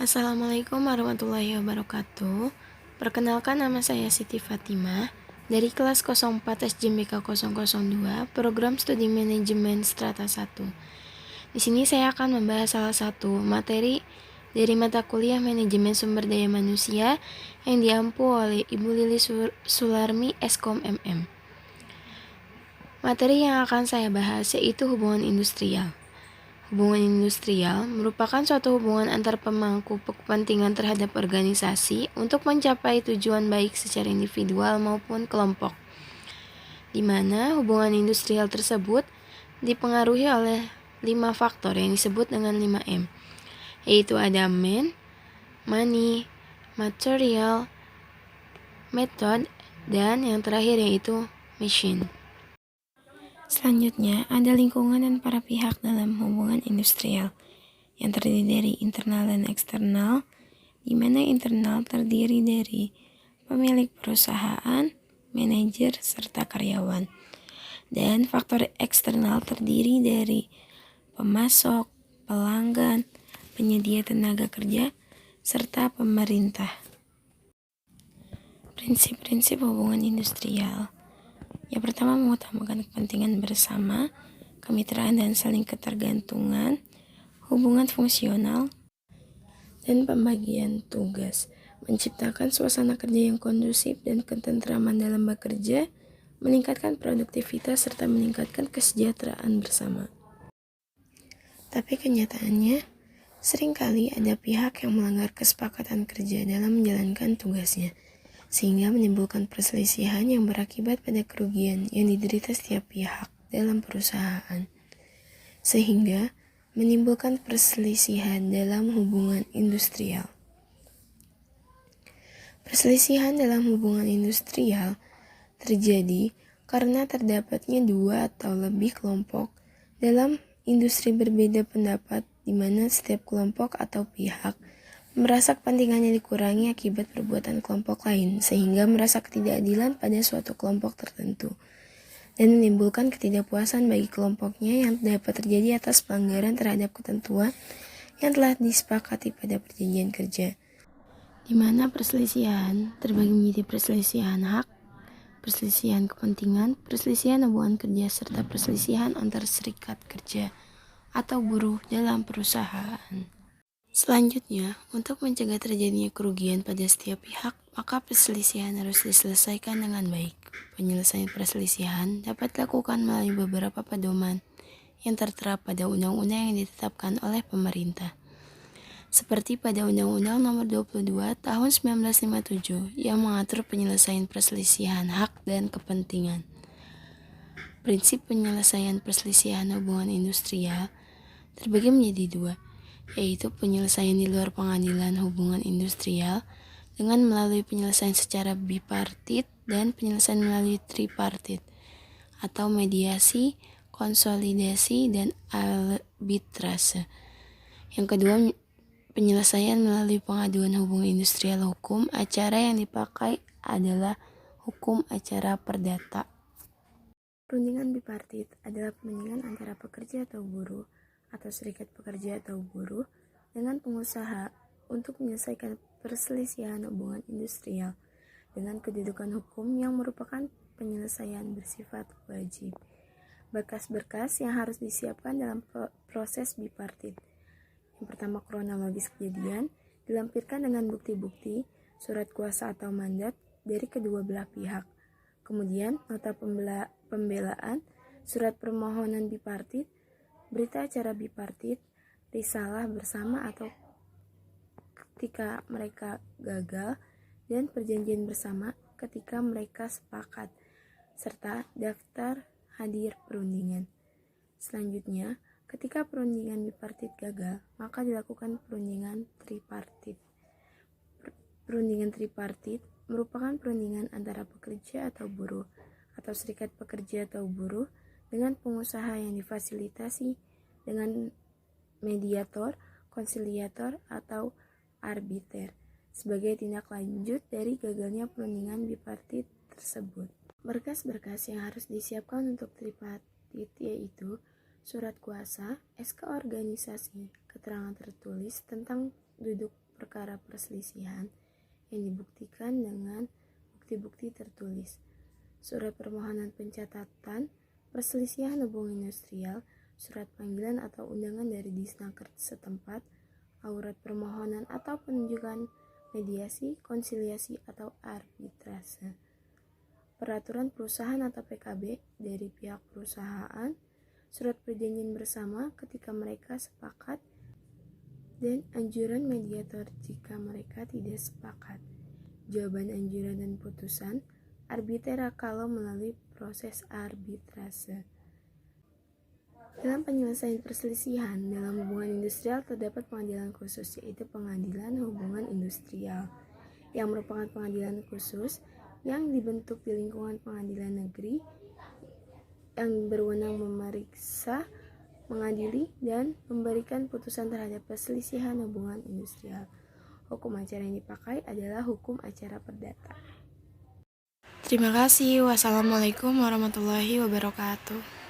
Assalamualaikum warahmatullahi wabarakatuh. Perkenalkan, nama saya Siti Fatimah dari kelas 04 SJMBK 002, Program Studi Manajemen Strata 1. Di sini saya akan membahas salah satu materi dari mata kuliah Manajemen Sumber Daya Manusia yang diampu oleh Ibu Lili Sularmi Eskom MM. Materi yang akan saya bahas yaitu hubungan industrial. Hubungan industrial merupakan suatu hubungan antar pemangku kepentingan terhadap organisasi untuk mencapai tujuan baik secara individual maupun kelompok, di mana hubungan industrial tersebut dipengaruhi oleh 5 faktor yang disebut dengan 5M, yaitu ada man, money, material, method, dan yang terakhir yaitu machine. Selanjutnya, ada lingkungan dan para pihak dalam hubungan industrial yang terdiri dari internal dan eksternal, di mana internal terdiri dari pemilik perusahaan, manajer, serta karyawan. Dan faktor eksternal terdiri dari pemasok, pelanggan, penyedia tenaga kerja, serta pemerintah. Prinsip-prinsip hubungan industrial. Yang pertama, mengutamakan kepentingan bersama, kemitraan dan saling ketergantungan, hubungan fungsional, dan pembagian tugas. Menciptakan suasana kerja yang kondusif dan ketentraman dalam bekerja, meningkatkan produktivitas, serta meningkatkan kesejahteraan bersama. Tapi kenyataannya, seringkali ada pihak yang melanggar kesepakatan kerja dalam menjalankan tugasnya, sehingga menimbulkan perselisihan yang berakibat pada kerugian yang diderita setiap pihak dalam perusahaan, sehingga menimbulkan perselisihan dalam hubungan industrial. Perselisihan dalam hubungan industrial terjadi karena terdapatnya 2 atau lebih kelompok dalam industri berbeda pendapat, di mana setiap kelompok atau pihak merasa kepentingannya dikurangi akibat perbuatan kelompok lain, sehingga merasa ketidakadilan pada suatu kelompok tertentu, dan menimbulkan ketidakpuasan bagi kelompoknya yang dapat terjadi atas pelanggaran terhadap ketentuan yang telah disepakati pada perjanjian kerja, di mana perselisihan terbagi menjadi perselisihan hak, perselisihan kepentingan, perselisihan hubungan kerja, serta perselisihan antar serikat kerja atau buruh dalam perusahaan. Selanjutnya, untuk mencegah terjadinya kerugian pada setiap pihak, maka perselisihan harus diselesaikan dengan baik. Penyelesaian perselisihan dapat dilakukan melalui beberapa pedoman yang tertera pada undang-undang yang ditetapkan oleh pemerintah. Seperti pada Undang-Undang Nomor 22 Tahun 1957 yang mengatur penyelesaian perselisihan hak dan kepentingan. Prinsip penyelesaian perselisihan hubungan industrial terbagi menjadi 2, yaitu penyelesaian di luar pengadilan hubungan industrial dengan melalui penyelesaian secara bipartit dan penyelesaian melalui tripartit atau mediasi, konsolidasi, dan arbitrase. Yang kedua, penyelesaian melalui pengaduan hubungan industrial. Hukum acara yang dipakai adalah hukum acara perdata. Perundingan bipartit adalah perundingan antara pekerja atau buruh atau serikat pekerja atau buruh dengan pengusaha untuk menyelesaikan perselisihan hubungan industrial dengan kedudukan hukum yang merupakan penyelesaian bersifat wajib. Berkas-berkas yang harus disiapkan dalam proses bipartit. Yang pertama, kronologis kejadian dilampirkan dengan bukti-bukti, surat kuasa atau mandat dari kedua belah pihak. Kemudian, nota pembelaan, surat permohonan bipartit, berita acara bipartit, risalah bersama atau ketika mereka gagal, dan perjanjian bersama ketika mereka sepakat, serta daftar hadir perundingan. Selanjutnya, ketika perundingan bipartit gagal, maka dilakukan perundingan tripartit. Perundingan tripartit merupakan perundingan antara pekerja atau buruh, atau serikat pekerja atau buruh, dengan pengusaha yang difasilitasi dengan mediator, konsiliator, atau arbiter sebagai tindak lanjut dari gagalnya perundingan bipartit tersebut. Berkas-berkas yang harus disiapkan untuk tripartit yaitu surat kuasa, SK organisasi, keterangan tertulis tentang duduk perkara perselisihan yang dibuktikan dengan bukti-bukti tertulis, surat permohonan pencatatan perselisihan hubungan industrial, surat panggilan atau undangan dari Disnaker setempat, aurat permohonan atau penunjukan mediasi, konsiliasi atau arbitrase, peraturan perusahaan atau PKB dari pihak perusahaan, surat perjanjian bersama ketika mereka sepakat, dan anjuran mediator jika mereka tidak sepakat. Jawaban anjuran dan putusan arbitera kalau melalui proses arbitrase. Dalam penyelesaian perselisihan dalam hubungan industrial terdapat pengadilan khusus, yaitu Pengadilan Hubungan Industrial, yang merupakan pengadilan khusus yang dibentuk di lingkungan pengadilan negeri yang berwenang memeriksa, mengadili, dan memberikan putusan terhadap perselisihan hubungan industrial. Hukum acara yang dipakai adalah hukum acara perdata. Terima kasih. Wassalamualaikum warahmatullahi wabarakatuh.